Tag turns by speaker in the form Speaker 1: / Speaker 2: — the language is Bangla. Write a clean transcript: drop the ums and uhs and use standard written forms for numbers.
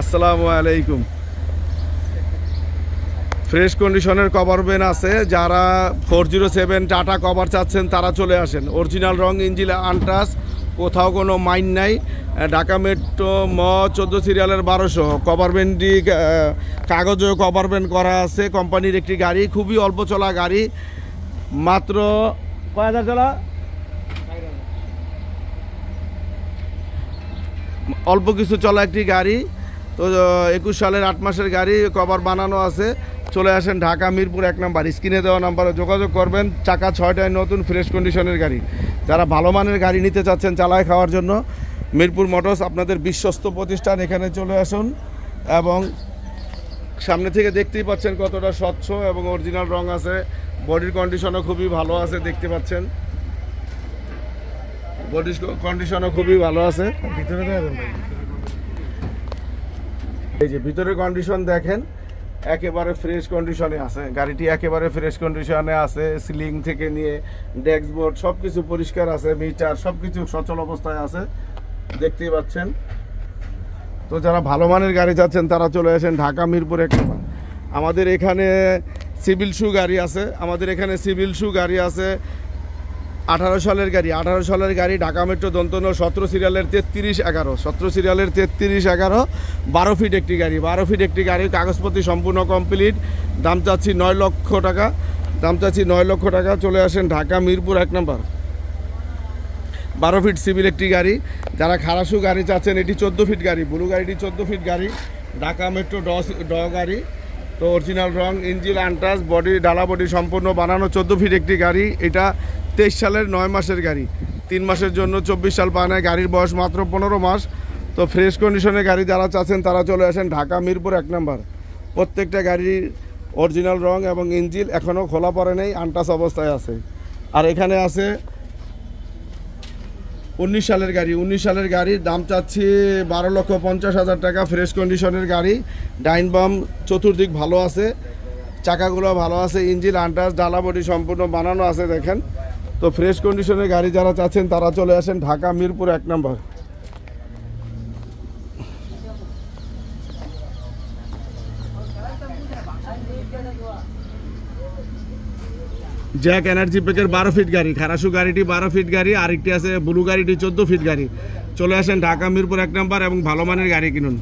Speaker 1: আসসালামু আলাইকুম। ফ্রেশ কন্ডিশনের কভার ভ্যান আছে, যারা 407 টাটা কভার চাচ্ছেন তারা চলে আসেন। অরিজিনাল রং, ইঞ্জিন আনটাচ, কোথাও কোনো মাইন নাই। ঢাকা মেট্রো 14 সিরিয়ালের 1200 কভার ভ্যানটি কাগজেও কভার ভ্যান করা আছে। কোম্পানির একটি গাড়ি, খুবই অল্প চলা গাড়ি, মাত্র কয় হাজার চলা, অল্প কিছু চলা একটি গাড়ি। তো 21 সালের 8 মাসের গাড়ি, কভার বানানো আছে। চলে আসেন ঢাকা মিরপুর 1 নাম্বার, স্ক্রিনে দেওয়া নাম্বারে যোগাযোগ করবেন। চাকা 6টায় নতুন ফ্রেশ কন্ডিশনের গাড়ি। যারা ভালো মানের গাড়ি নিতে চাচ্ছেন চালায় খাওয়ার জন্য, মিরপুর মোটরস আপনাদের বিশ্বস্ত প্রতিষ্ঠান। এখানে চলে আসুন। এবং সামনে থেকে দেখতেই পাচ্ছেন কতটা স্বচ্ছ এবং অরিজিনাল রং আছে। বডির কন্ডিশনও খুবই ভালো আছে, দেখতে পাচ্ছেন বডির কন্ডিশনও খুবই ভালো আছে। এই যে ভিতরের কন্ডিশন দেখেন, একেবারে ফ্রেশ কন্ডিশনে আছে গাড়িটি, একেবারে ফ্রেশ কন্ডিশনে আছে। সিলিং থেকে নিয়ে ড্যাশবোর্ড সব কিছু পরিষ্কার আছে, মিটার সব কিছু সচল অবস্থায় আছে, দেখতেই পাচ্ছেন। তো যারা ভালো মানের গাড়ি চাচ্ছেন তারা চলে আসেন ঢাকা মিরপুর 1 নাম্বার। আমাদের এখানে সিভিল শু গাড়ি আছে, 18 সালের গাড়ি, 18 সালের গাড়ি, ঢাকা মেট্রো দন্তন 17 সিরিয়ালের 3311 12 ফিট একটি গাড়ি, 12 ফিট একটি গাড়ি, কাগজপত্র সম্পূর্ণ কমপ্লিট। দাম চাচ্ছি 9 লক্ষ টাকা। চলে আসেন Dhaka Mirpur 1 number. 12 feet civil একটি গাড়ি। যারা খারাসু গাড়ি চাচ্ছেন, এটি 14 ফিট গাড়ি, ব্লু গাড়িটি 14 ফিট গাড়ি, ঢাকা মেট্রো ড গাড়ি। তো অরিজিনাল রং, ইঞ্জিন আনটাচ, বডি ডালা বডি সম্পূর্ণ বানানো, 14 ফিট একটি গাড়ি। এটা 23 সালের 9 মাসের গাড়ি, 3 মাসের জন্য 24 সাল পায় না, গাড়ির বয়স মাত্র 15 মাস। তো ফ্রেশ কন্ডিশনের গাড়ি যারা চাচ্ছেন তারা চলে আসেন ঢাকা মিরপুর 1 নাম্বার। প্রত্যেকটা গাড়ির অরিজিনাল রং এবং ইঞ্জিন এখনও খোলা পড়ে নেই, আনটাচ অবস্থায় আছে। আর এখানে আছে 19 সালের গাড়ির দাম চাচ্ছি 12,50,000 টাকা। ফ্রেশ কন্ডিশনের গাড়ি, ডাইন বাম চতুর্দিক ভালো আছে, চাকাগুলো ভালো আছে, ইঞ্জিন আনটাচ, ডালা বডি সম্পূর্ণ বানানো আছে দেখেন। তো ফ্রেশ কন্ডিশনের গাড়ি যারা চাচ্ছেন তারা চলে আসেন Dhaka Mirpur 1 number. JAC energy প্যাকের 12 ফিট গাড়ি, খারাসু গাড়িটি 12 ফিট গাড়ি, আরেকটি আছে ব্লু গাড়িটি 14 ফিট গাড়ি। চলে আসেন ঢাকা মিরপুর 1 নাম্বার এবং ভালো মানের গাড়ি কিনুন।